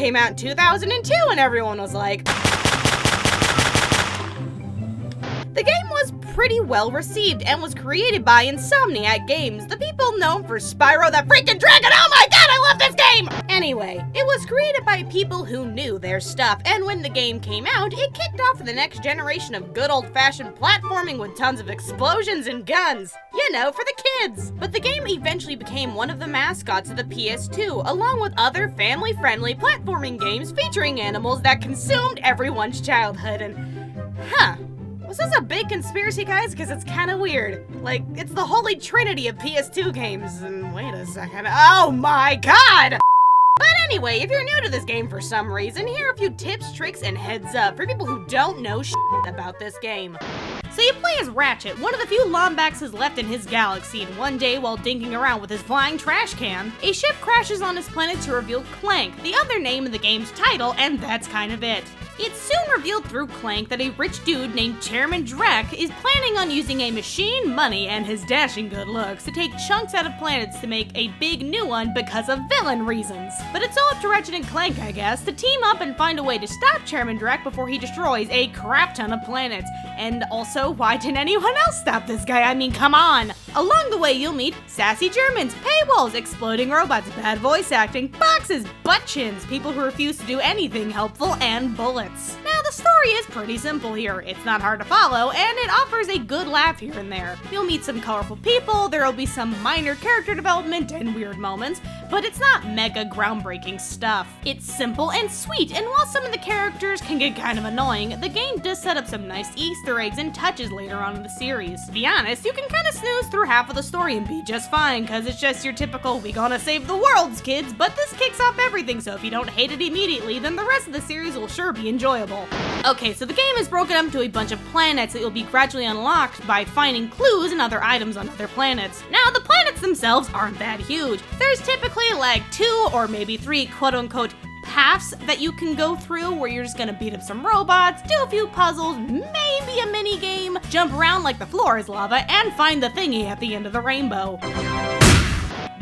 came out in 2002 and everyone was like... The game was pretty well received and was created by Insomniac Games, the people known for Spyro the freaking Dragon. Oh my god, I love this game! Anyway, it was created by people who knew their stuff, and when the game came out, it kicked off the next generation of good old-fashioned platforming with tons of explosions and guns. You know, for the kids. But the game eventually became one of the mascots of the PS2, along with other family-friendly platforming games featuring animals that consumed everyone's childhood, and... Was this a big conspiracy, guys? Because it's kind of weird. Like, it's the holy trinity of PS2 games. And wait a second. Oh my god! But anyway, if you're new to this game for some reason, here are a few tips, tricks, and heads up for people who don't know shit about this game. So you play as Ratchet, one of the few Lombaxes left in his galaxy, and one day while dinking around with his flying trash can, a ship crashes on his planet to reveal Clank, the other name in the game's title, and that's kind of it. It's soon revealed through Clank that a rich dude named Chairman Drek is planning on using a machine, money, and his dashing good looks to take chunks out of planets to make a big new one because of villain reasons. But it's all up to Ratchet and Clank, I guess, to team up and find a way to stop Chairman Drek before he destroys a crap ton of planets. And also, why didn't anyone else stop this guy? I mean, come on! Along the way, you'll meet sassy Germans, paywalls, exploding robots, bad voice acting, boxes, butt chins, people who refuse to do anything helpful, and bullets. Now, the story is pretty simple here. It's not hard to follow, and it offers a good laugh here and there. You'll meet some colorful people, there'll be some minor character development and weird moments, but it's not mega groundbreaking stuff. It's simple and sweet, and while some of the characters can get kind of annoying, the game does set up some nice Easter eggs and touches later on in the series. To be honest, you can kind of snooze through half of the story and be just fine, cause it's just your typical we gonna save the world's kids, but this kicks off everything, so if you don't hate it immediately, then the rest of the series will sure be enjoyable. Okay, so the game is broken up into a bunch of planets that you'll be gradually unlocked by finding clues and other items on other planets. Now, the planets themselves aren't that huge. There's typically like 2 or maybe 3 quote-unquote paths that you can go through where you're just gonna beat up some robots, do a few puzzles, maybe a mini game, jump around like the floor is lava, and find the thingy at the end of the rainbow.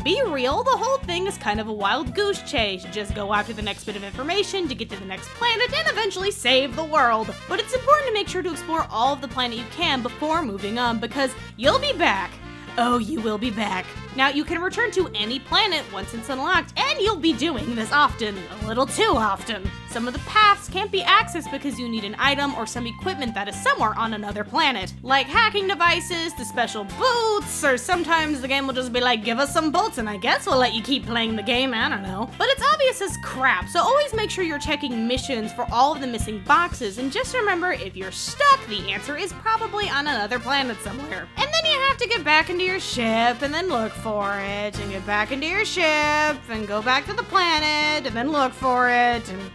Be real, the whole thing is kind of a wild goose chase. Just go after the next bit of information to get to the next planet and eventually save the world. But it's important to make sure to explore all of the planet you can before moving on, because you'll be back. Oh, you will be back. Now, you can return to any planet once it's unlocked, and you'll be doing this often, a little too often. Some of the paths can't be accessed because you need an item or some equipment that is somewhere on another planet, like hacking devices, the special boots, or sometimes the game will just be like, give us some bolts and I guess we'll let you keep playing the game, I don't know. But it's obvious as crap, so always make sure you're checking missions for all of the missing boxes, and just remember, if you're stuck, the answer is probably on another planet somewhere. And then you have to get back into your ship and then look for it, and get back into your ship and go back to the planet and then look for it, and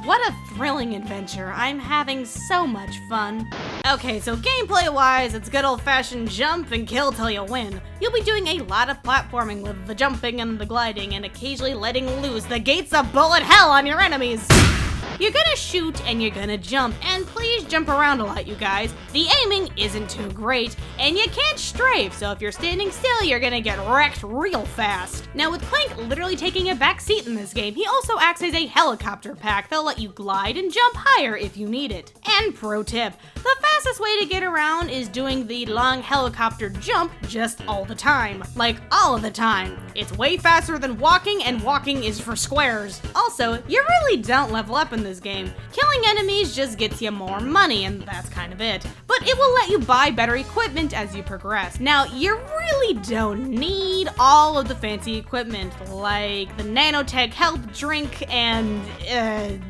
what a thrilling adventure. I'm having so much fun. Okay, so gameplay-wise, it's good old-fashioned jump and kill till you win. You'll be doing a lot of platforming with the jumping and the gliding and occasionally letting loose the gates of bullet hell on your enemies. You're gonna shoot and you're gonna jump, and please jump around a lot, you guys. The aiming isn't too great, and you can't strafe, so if you're standing still, you're gonna get wrecked real fast. Now, with Clank literally taking a back seat in this game, he also acts as a helicopter pack that'll let you glide and jump higher if you need it. And pro tip, the fastest way to get around is doing the long helicopter jump just all the time. Like, all of the time. It's way faster than walking, and walking is for squares. Also, you really don't level up in this game. Killing enemies just gets you more money, and that's kind of it. But it will let you buy better equipment as you progress. Now, you really don't need all of the fancy equipment, like the nanotech health drink and,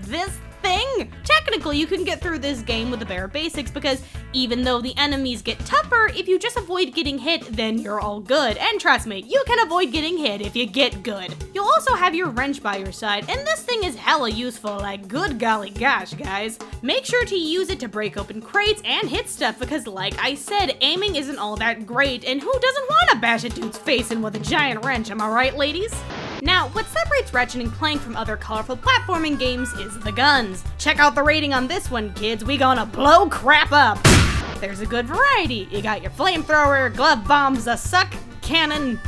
this thing. Technically, you can get through this game with the bare basics, because even though the enemies get tougher, if you just avoid getting hit, then you're all good. And trust me, you can avoid getting hit if you get good. You'll also have your wrench by your side, and this thing is hella useful, like good golly gosh, guys. Make sure to use it to break open crates and hit stuff, because like I said, aiming isn't all that great, and who doesn't want to bash a dude's face in with a giant wrench, am I right, ladies? Now, what separates Ratchet and Clank from other colorful platforming games is the guns. Check out the rating on this one, kids. We gonna blow crap up. There's a good variety. You got your flamethrower, glove bombs, a suck cannon.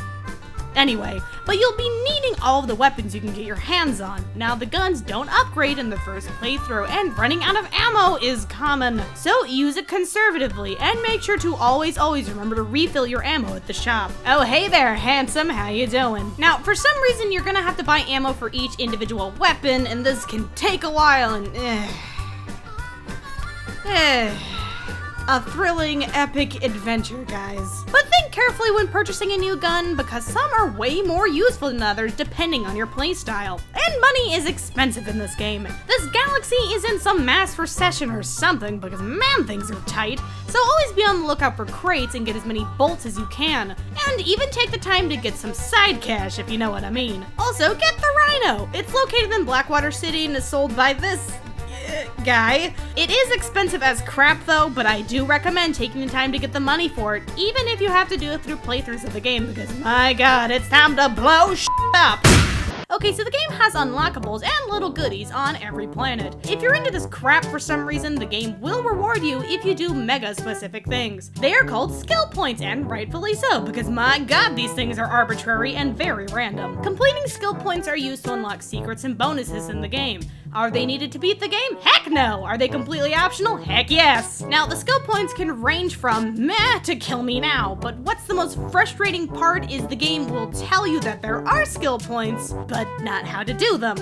Anyway, but you'll be needing all of the weapons you can get your hands on. Now, the guns don't upgrade in the first playthrough, and running out of ammo is common. So use it conservatively, and make sure to always remember to refill your ammo at the shop. Oh, hey there, handsome, how you doing? Now, for some reason, you're gonna have to buy ammo for each individual weapon, and this can take a while, and a thrilling, epic adventure, guys. But think carefully when purchasing a new gun, because some are way more useful than others depending on your playstyle. And money is expensive in this game. This galaxy is in some mass recession or something, because man, things are tight. So always be on the lookout for crates and get as many bolts as you can. And even take the time to get some side cash, if you know what I mean. Also, get the Rhino. It's located in Blackwater City and is sold by this guy. It is expensive as crap though, but I do recommend taking the time to get the money for it, even if you have to do it through playthroughs of the game, because my god, it's time to blow up. Okay, so the game has unlockables and little goodies on every planet. If you're into this crap for some reason, the game will reward you if you do mega specific things. They are called skill points, and rightfully so, because my god, these things are arbitrary and very random. Completing skill points are used to unlock secrets and bonuses in the game. Are they needed to beat the game? Heck no! Are they completely optional? Heck yes! Now, the skill points can range from meh to kill me now, but what's the most frustrating part is the game will tell you that there are skill points, but not how to do them.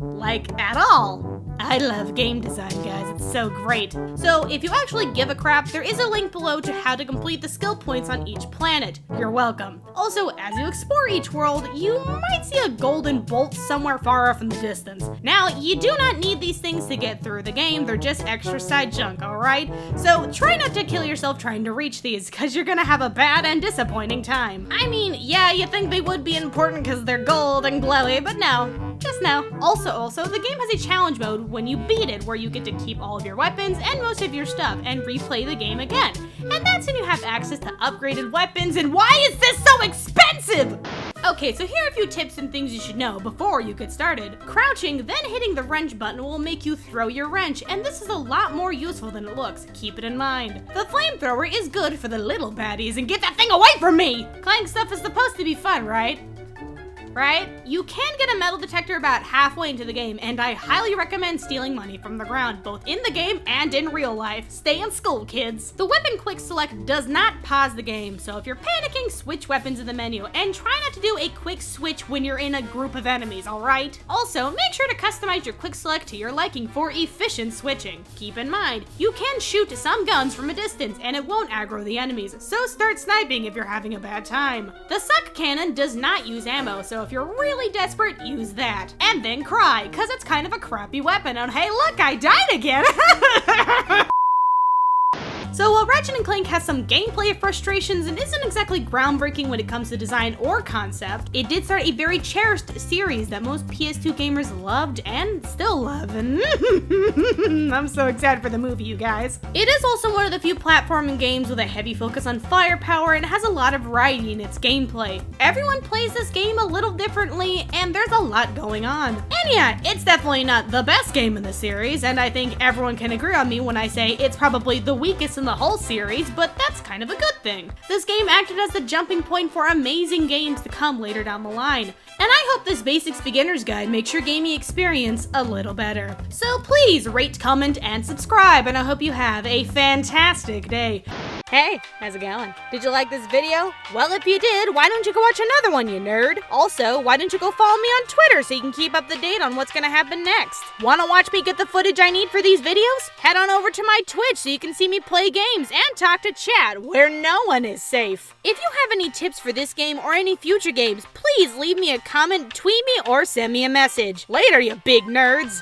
Like, at all. I love game design, guys. It's so great. So, if you actually give a crap, there is a link below to how to complete the skill points on each planet. You're welcome. Also, as you explore each world, you might see a golden bolt somewhere far off in the distance. Now, you do not need these things to get through the game. They're just extra side junk, alright? So, try not to kill yourself trying to reach these, because you're gonna have a bad and disappointing time. I mean, yeah, you think they would be important because they're gold and glowy, but no. Just no. Also, the game has a challenge mode when you beat it, where you get to keep all of your weapons and most of your stuff and replay the game again. And that's when you have access to upgraded weapons, and why is this so expensive? Okay, so here are a few tips and things you should know before you get started. Crouching, then hitting the wrench button will make you throw your wrench, and this is a lot more useful than it looks. Keep it in mind. The flamethrower is good for the little baddies, and get that thing away from me! Clank stuff is supposed to be fun, right? You can get a metal detector about halfway into the game, and I highly recommend stealing money from the ground, both in the game and in real life. Stay in school, kids. The weapon quick select does not pause the game, so if you're panicking, switch weapons in the menu, and try not to do a quick switch when you're in a group of enemies, alright? Also, make sure to customize your quick select to your liking for efficient switching. Keep in mind, you can shoot some guns from a distance, and it won't aggro the enemies, so start sniping if you're having a bad time. The suck cannon does not use ammo, so if you're really desperate, use that. And then cry, cause it's kind of a crappy weapon, and hey look, I died again! So while Ratchet Clank has some gameplay frustrations and isn't exactly groundbreaking when it comes to design or concept, it did start a very cherished series that most PS2 gamers loved and still love, and I'm so excited for the movie, you guys. It is also one of the few platforming games with a heavy focus on firepower and has a lot of variety in its gameplay. Everyone plays this game a little differently, and there's a lot going on. And yeah, it's definitely not the best game in the series, and I think everyone can agree on me when I say it's probably the weakest in the whole series, but that's kind of a good thing. This game acted as the jumping point for amazing games to come later down the line, and I hope this basics beginner's guide makes your gaming experience a little better. So please rate, comment, and subscribe, and I hope you have a fantastic day. Hey, how's it going? Did you like this video? Well, if you did, why don't you go watch another one, you nerd? Also, why don't you go follow me on Twitter so you can keep up to date on what's gonna happen next? Wanna watch me get the footage I need for these videos? Head on over to my Twitch so you can see me play games and talk to chat where no one is safe. If you have any tips for this game or any future games, please leave me a comment, tweet me, or send me a message. Later, you big nerds!